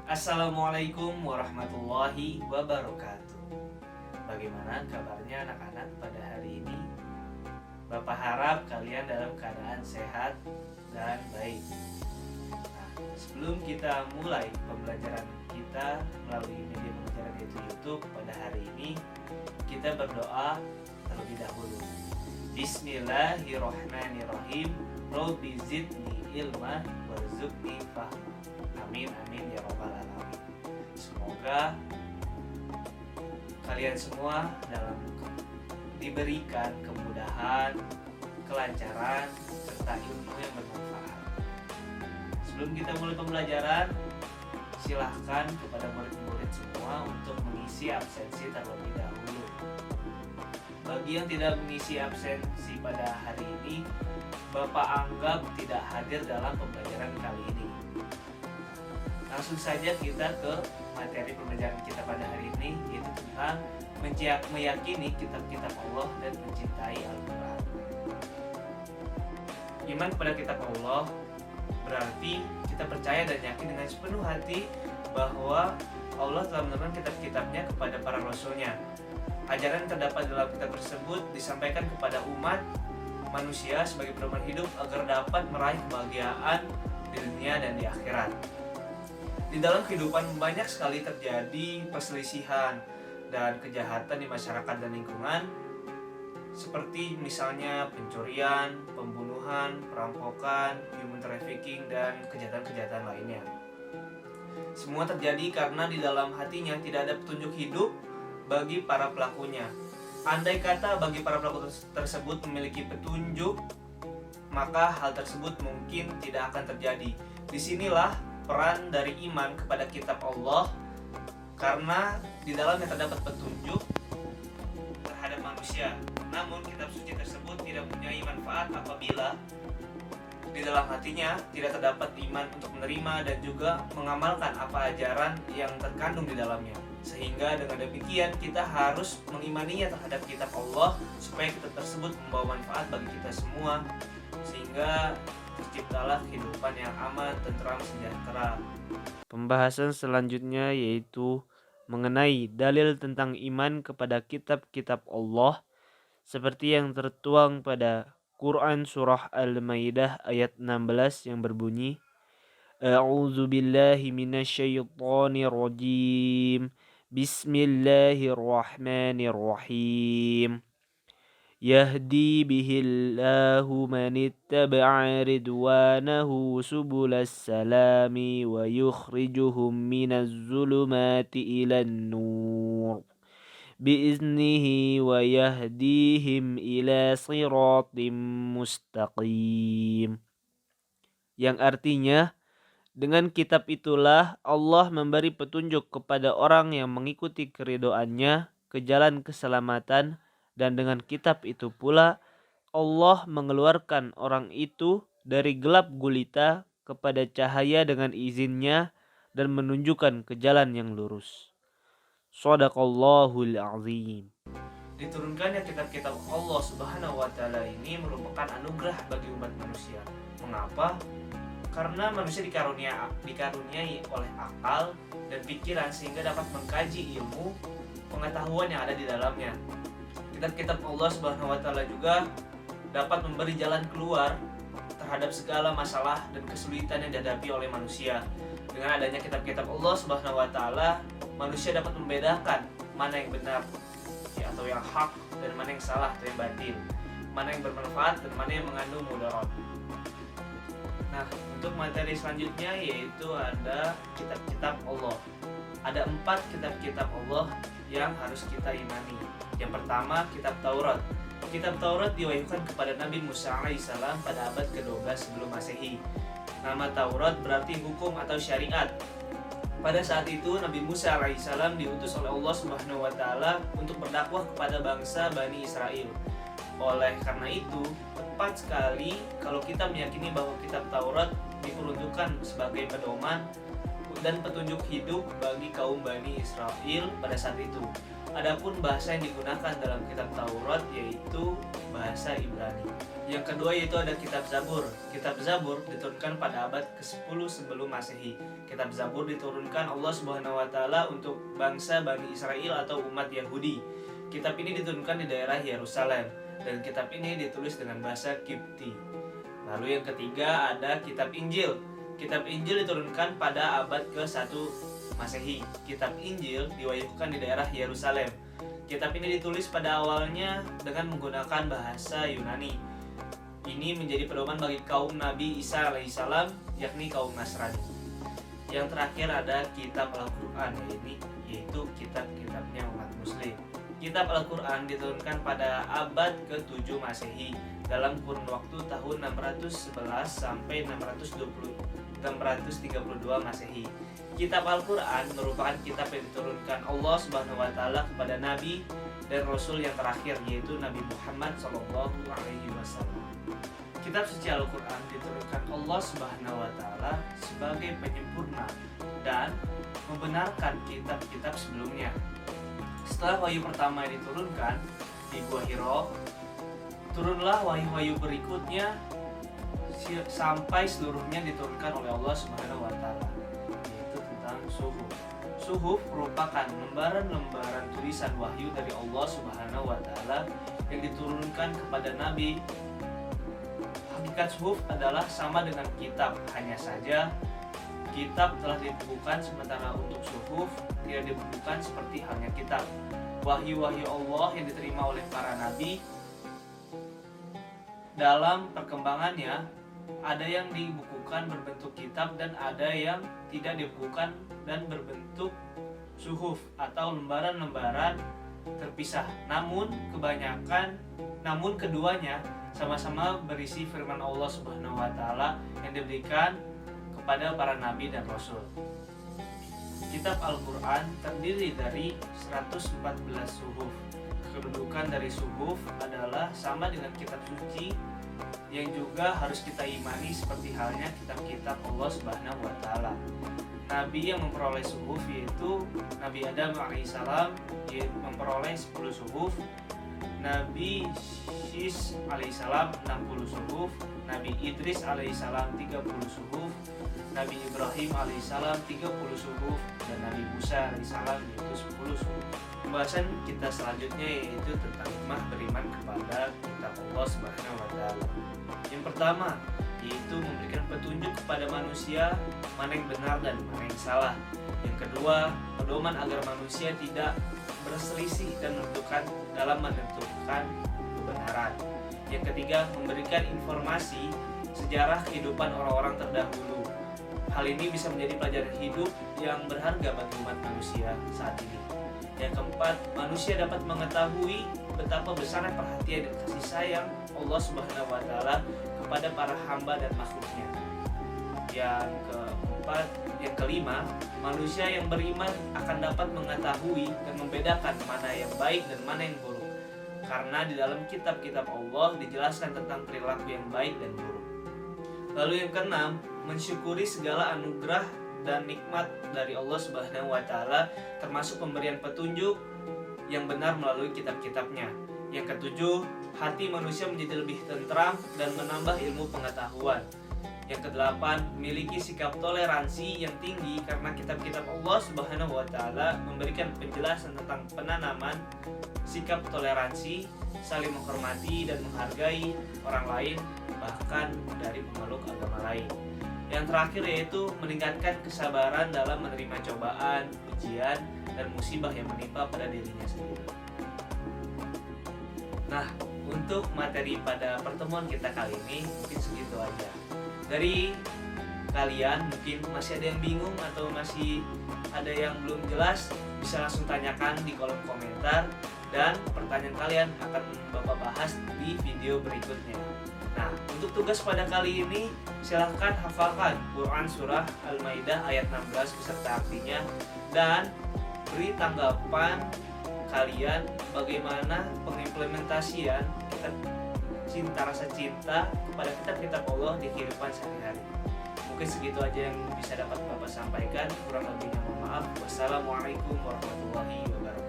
Assalamualaikum warahmatullahi wabarakatuh. Bagaimana kabarnya anak-anak pada hari ini? Bapak harap kalian dalam keadaan sehat dan baik. Nah, sebelum kita mulai pembelajaran kita melalui media pembelajaran yaitu YouTube pada hari ini, kita berdoa terlebih dahulu. Bismillahirrahmanirrahim. Rabbi zidni ilma warzuqni fahma. Amin amin ya robbal alamin. Semoga kalian semua diberikan kemudahan, kelancaran, serta ilmu yang bermanfaat. Sebelum kita mulai pembelajaran, silahkan kepada murid-murid semua untuk mengisi absensi terlebih dahulu. Bagi yang tidak mengisi absensi pada hari ini, Bapak anggap tidak hadir dalam pembelajaran kali ini. Langsung saja kita ke materi pembelajaran kita pada hari ini, yaitu tentang meyakini kitab-kitab Allah dan mencintai Al-Quran. Iman kepada kitab Allah berarti kita percaya dan yakin dengan sepenuh hati bahwa Allah telah menurunkan kitab-kitabnya kepada para rasulnya. Ajaran yang terdapat dalam kitab tersebut disampaikan kepada umat manusia sebagai pedoman hidup agar dapat meraih kebahagiaan di dunia dan di akhirat. Di dalam kehidupan banyak sekali terjadi perselisihan dan kejahatan di masyarakat dan lingkungan, seperti misalnya pencurian, pembunuhan, perampokan, human trafficking, dan kejahatan-kejahatan lainnya. Semua terjadi karena di dalam hatinya tidak ada petunjuk hidup bagi para pelakunya. Andai kata bagi para pelaku tersebut memiliki petunjuk, maka hal tersebut mungkin tidak akan terjadi. Disinilah peran dari iman kepada kitab Allah, karena di dalamnya terdapat petunjuk terhadap manusia. Namun kitab suci tersebut tidak mempunyai manfaat apabila di dalam hatinya tidak terdapat iman untuk menerima dan juga mengamalkan apa ajaran yang terkandung di dalamnya. Sehingga dengan demikian kita harus mengimaninya terhadap kitab Allah supaya kitab tersebut membawa manfaat bagi kita semua, sehingga terciptalah kehidupan yang aman, tentram, sejahtera. Pembahasan selanjutnya yaitu mengenai dalil tentang iman kepada kitab-kitab Allah seperti yang tertuang pada Quran surah Al-Maidah ayat 16 yang berbunyi, A'udzu billahi minasyaitonir rajim. Bismillahirrahmanirrahim. Yahdi bihillahu manittaba'a ridwanahu subulas salami wa yukhrijuhum minaz zulumati ilan nur biiznihi wa yahdihim ila siratim mustaqim. Yang artinya, dengan kitab itulah Allah memberi petunjuk kepada orang yang mengikuti keridhoannya ke jalan keselamatan, dan dengan kitab itu pula Allah mengeluarkan orang itu dari gelap gulita kepada cahaya dengan izinnya dan menunjukkan ke jalan yang lurus. Shadaqallahul azim. Diturunkannya kitab-kitab Allah Subhanahu wa taala ini merupakan anugerah bagi umat manusia. Mengapa? Karena manusia dikaruniai oleh akal dan pikiran sehingga dapat mengkaji ilmu pengetahuan yang ada di dalamnya. Kitab-kitab Allah Subhanahu wa taala juga dapat memberi jalan keluar terhadap segala masalah dan kesulitan yang dihadapi oleh manusia. Dengan adanya kitab-kitab Allah Subhanahu wa taala, manusia dapat membedakan mana yang benar atau yang hak dan mana yang salah atau yang batil, mana yang bermanfaat dan mana yang mengandung mudarat. Nah, untuk materi selanjutnya yaitu ada kitab-kitab Allah. Ada 4 kitab-kitab Allah yang harus kita imani. Yang pertama, kitab Taurat. Kitab Taurat diwahyukan kepada Nabi Musa alaihissalam pada abad ke-12 sebelum Masehi. Nama Taurat berarti hukum atau syariat. Pada saat itu Nabi Musa alaihissalam diutus oleh Allah Subhanahu wa taala untuk berdakwah kepada bangsa Bani Israel. Oleh karena itu, tepat sekali kalau kita meyakini bahwa kitab Taurat diperuntukkan sebagai pedoman dan petunjuk hidup bagi kaum Bani Israel pada saat itu. Adapun bahasa yang digunakan dalam kitab Taurat yaitu bahasa Ibrani. Yang kedua yaitu ada kitab Zabur. Kitab Zabur diturunkan pada abad ke-10 sebelum Masehi. Kitab Zabur diturunkan Allah Subhanahu wa taala untuk bangsa Bani Israel atau umat Yahudi. Kitab ini diturunkan di daerah Yerusalem dan kitab ini ditulis dengan bahasa Kipti. Lalu yang ketiga ada kitab Injil. Kitab Injil diturunkan pada abad ke-1 Masehi. Kitab Injil diwahyukan di daerah Yerusalem. Kitab ini ditulis pada awalnya dengan menggunakan bahasa Yunani. Ini menjadi pedoman bagi kaum Nabi Isa alaihissalam, yakni kaum Nasrani. Yang terakhir ada kitab Al-Quran, yaitu kitab-kitabnya umat Muslim. Kitab Al-Quran diturunkan pada abad ke-7 Masehi dalam kurun waktu tahun 611 sampai 632 Masehi. Kitab Al-Quran merupakan kitab yang diturunkan Allah Subhanahu wa taala kepada nabi dan rasul yang terakhir, yaitu Nabi Muhammad SAW. Kitab suci Al-Quran diturunkan Allah Subhanahu wa taala sebagai penyempurna dan membenarkan kitab-kitab sebelumnya. Setelah wahyu pertama diturunkan di Gua Hiro, turunlah wahyu-wahyu berikutnya sampai seluruhnya diturunkan oleh Allah Subhanahu wa taala, yaitu tentang suhuf. Suhuf merupakan lembaran-lembaran tulisan wahyu dari Allah Subhanahu wa taala yang diturunkan kepada nabi. Hakikat suhuf adalah sama dengan kitab, hanya saja kitab telah dibukukan sementara untuk suhuf tidak dibukukan seperti halnya kitab. Wahyu-wahyu Allah yang diterima oleh para nabi dalam perkembangannya ada yang dibukukan berbentuk kitab dan ada yang tidak dibukukan dan berbentuk suhuf atau lembaran-lembaran terpisah. Namun keduanya sama-sama berisi firman Allah Subhanahu wa taala yang diberikan kepada para nabi dan rasul. Kitab Al-Quran terdiri dari 114 suhuf. Kedudukan dari suhuf adalah sama dengan kitab suci yang juga harus kita imani seperti halnya kitab-kitab Allah Subhanahu wa taala. Nabi yang memperoleh suhuf yaitu Nabi Adam alaihissalam, dia memperoleh 10 suhuf. Nabi Syis alaihissalam 60 suhuf, Nabi Idris alaihissalam 30 suhuf, Nabi Ibrahim alaihissalam 30 suhuf, dan Nabi Musa alaihissalam yaitu 10 suhuf. Pembahasan kita selanjutnya yaitu tentang hikmah beriman kepada kitab Allah Subhanahu wa taala. Yang pertama yaitu memberikan petunjuk kepada manusia mana yang benar dan mana yang salah. Yang kedua, pedoman agar manusia tidak berselisih dan menentukan kebenaran. Yang ketiga, memberikan informasi sejarah kehidupan orang-orang terdahulu. Hal ini bisa menjadi pelajaran hidup yang berharga bagi umat manusia saat ini. Yang keempat, manusia dapat mengetahui betapa besarnya perhatian dan kasih sayang Allah Subhanahu wa taala kepada para hamba dan makhluknya. Yang kelima, manusia yang beriman akan dapat mengetahui dan membedakan mana yang baik dan mana yang buruk. Karena di dalam kitab-kitab Allah dijelaskan tentang perilaku yang baik dan buruk. Lalu yang keenam, mensyukuri segala anugerah dan nikmat dari Allah Subhanahu wa taala, termasuk pemberian petunjuk yang benar melalui kitab-kitabnya. Yang ketujuh, hati manusia menjadi lebih tentram dan menambah ilmu pengetahuan. Yang kedelapan, memiliki sikap toleransi yang tinggi karena kitab-kitab Allah Subhanahu wa taala memberikan penjelasan tentang penanaman sikap toleransi, saling menghormati dan menghargai orang lain, bahkan dari pemeluk agama lain. Yang terakhir yaitu meningkatkan kesabaran dalam menerima cobaan, ujian, dan musibah yang menimpa pada dirinya sendiri. Nah, untuk materi pada pertemuan kita kali ini mungkin segitu aja. Dari kalian mungkin masih ada yang bingung atau masih ada yang belum jelas, bisa langsung tanyakan di kolom komentar dan pertanyaan kalian akan Bapak bahas di video berikutnya. Nah, untuk tugas pada kali ini silahkan hafalkan Quran Surah Al-Maidah ayat 16 beserta artinya dan beri tanggapan kalian bagaimana pengimplementasian kita rasa cinta kepada kitab-kitab Allah di kehidupan sehari-hari. Mungkin segitu aja yang bisa dapat Bapak sampaikan. Kurang lebihnya mohon maaf. Wassalamualaikum warahmatullahi wabarakatuh.